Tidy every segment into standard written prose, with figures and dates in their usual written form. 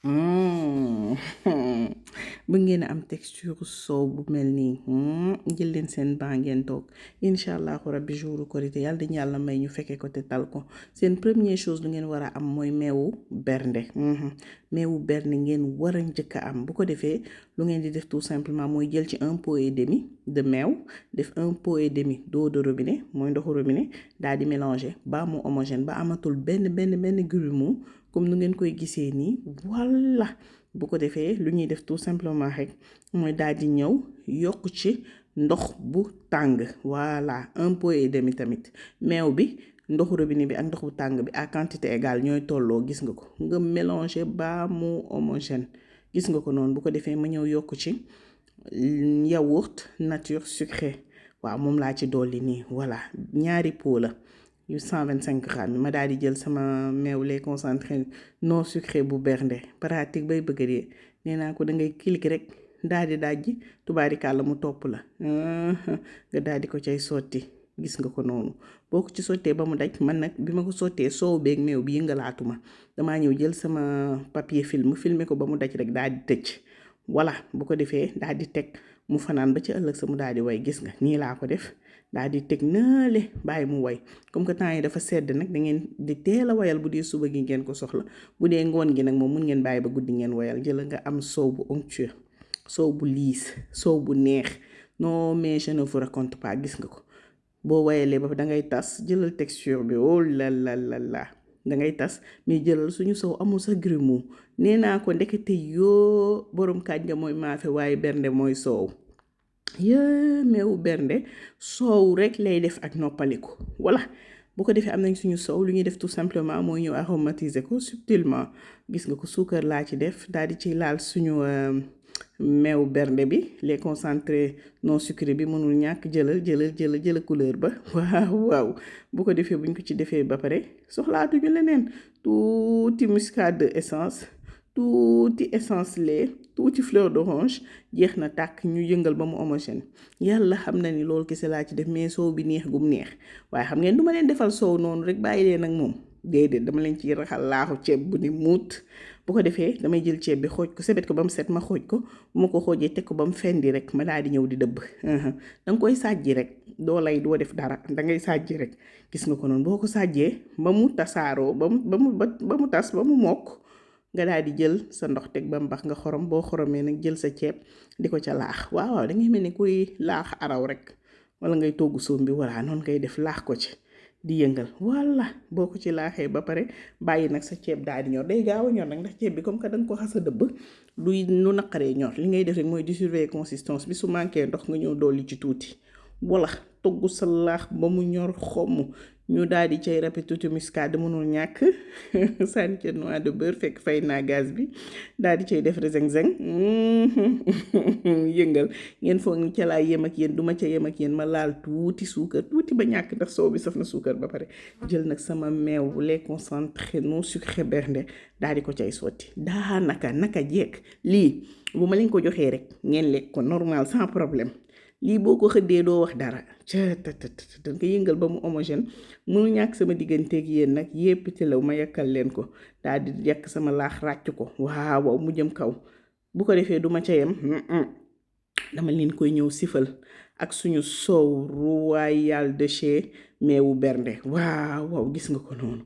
Mmh. ba ngeen a am texture soow bu mel nii jël leen seen baa ngeen toog incha allahu rabbi jouru korité yàlla dañu yàlla may ñu fekkee ko te tal ko seen première chose lu ngeen war a am mooy meewu bernde meewu bernde ngeen war a njëkk a am bu ko defee lu ngeen di def tout simplement mooy jël ci 1 pot et demi de meew def 1 pot et demi d'eau de robinet mooy ndoxu robinet daal di mélanger ba mu homogène ba amatul benn grumeau comme nu ngeen koy gisee nii voilà bu ko defee lu ñuy def tout simplement rek mooy daal di ñëw yokk ci ndox bu tàng voilà 1 pot et demi tamit meew bi ndoxu robinet bi ak ndox bu tàng bi à quantité égale ñooy tolloo gis nga ko nga mélanger ba mu homogène gis nga ko noonu bu ko defee ma ñëw yokk ci yaourt nature sucré waaw moom laa ci dolli nii voilà ñaari pot la yu 125 grammes ma daal di jël sama meew lait concentré non sucré bu bernde pratique bay bëgg dee nee naa ko da ngay cliquer rek daal di dajji tubaarikàlla mu topp la nga daal di ko cay sotti gis nga ko noonu boo ko ci sottee ba mu daj man nag bi ma ko sottee soow beeg meew bi yëngalaatuma damaa ñëw jël sama papier filmer ko ba mu daj rek daal di tëj voilà bu ko defee daal di teg mu fanaan ba ci ëllëg sa mu daal di way gis nga nii laa ko def daal di teg naale bàyyi mu way comme que temps yi dafa sedd nag da ngeen di teel a wayal bu dee suba gi ngeen ko soxla bu dee ngoon gi nag moom mun ngeen bàyyi ba guddi ngeen wayal jël nga am soow bu onctueux soow bu liis soow bu neex non mais je ne vous raconte pas gis nga ko boo wayalee ba da ngay tas jëlal texture bi oh la la la la da ngay tas mais jëlal suñu soow amul sa grumeau nee naa ko ndekete yoo borom kànja mooy maafe waaye bernde mooy soow yee meewu bernde soow rek lay def ak noppaliku voilà bu ko defee am nañ suñu soow lu ñuy def tout simplement mooy ñëw aromatiser ko subtilement gis nga ko suukar laa ci def daal di ci laal suñu meew bernde bi les concentrés non sucré bi mënul ñàkk jëlal couleur ba waaw bu ko defee buñ ko ci defee ba pare soxlaatuñu leneen tuuti muscade de essence tuuti essence lait tuuti fleur d'orange jeex na tàkk ñu yëngal ba mu homogène yàlla xam na ni loolu kese laa ci def mais soow bi neex gum neex waaye xam ngeen du ma leen defal soow noonu rek bàyyi leen ak moom déedéet dama leen ci raxal laaxu ceeb bu ni muut bu ko defee damay jël ceeb bi xooj ko sebet ko ba mu set ma xooj ko bu ma ko xoojee teg ko ba mu fendi rek ma daal di ñëw di dëbb danga koy sàjji rek doo lay doo def dara dangay sàjji rek gis nga ko noonu boo ko sàjjee ba mu tasaaroo ba mu tas ba mu mokk nga daal di jël sa ndox teg ba mbax nga xorom boo xoromee nag jël sa ceeb di ko ca laax waaw da ngay mel ni kuy laax araw rek wala ngay togg soom bi voilà noonu ngay def laax ko ci di yëngal voilà boo ko ci laaxee ba pare bàyyi nag sa ceeb daal di ñor day gaaw a ñor nag ndax ceeb bi comme que da nga ko xas a dëbb luy nu naqaree ñor li ngay def rek mooy di surveiller consistance bi su manqué ndox nga ñëw dolli ci tuuti wala togg sa laax ba mu ñor xomm ñu daal di cay râpé tuuti muscade mënul ñàkk sànni ca noix de beurre fekk fay naa gaz bi daal di cay def zeng-zeng yëngal ngeen foog ni ca laa yem ak yéen du ma ca yem ak yéen ma laal tuuti suukar tuuti ba ñàkk ndax soow bi saf na suukar ba pare jël nag sama meew lait concentré non sucré bernde daal di ko cay sotti daanaka naka jekk lii bu ma leen ko joxee rek ngeen lekk ko normal sans problème lii boo ko xëddee doo wax dara danga ko yëngal ba mu homogène mënu ñàkk sama digganteeg yéen nag yépp ci law ma yakkal leen ko daal di yàq sama laax ràcc ko waaw mu jëm kaw bu ko defee duma ca yem dama leen koy ñëw sifal ak suñu soow royal de chez meewu bernde waaw gis nga ko noonu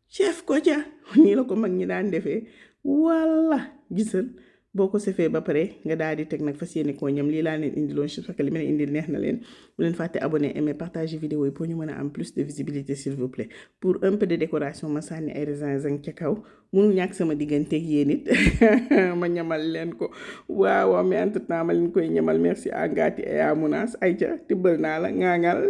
chef ko ca nii la ko mag ñi daan defee walla gisal boo ko sefee ba pare nga daal di teg nag fas yéene koo ñam lii laa leen indiloon j'espère que li ma leen indil neex na leen bu leen fàtte abonné aimer partager vidéo yi pour ñu mën a am plus de visibilité s'il vous plaît pour un peu de décoration ma sànni ay raisin zang ca kaw mënul ñàkk sama digganteeg yéen it ma ñamal leen ko waaw mais entre temps ma leen koy ñamal merci à Ngati et à Mounas ayca tibbal naa la ŋaaŋal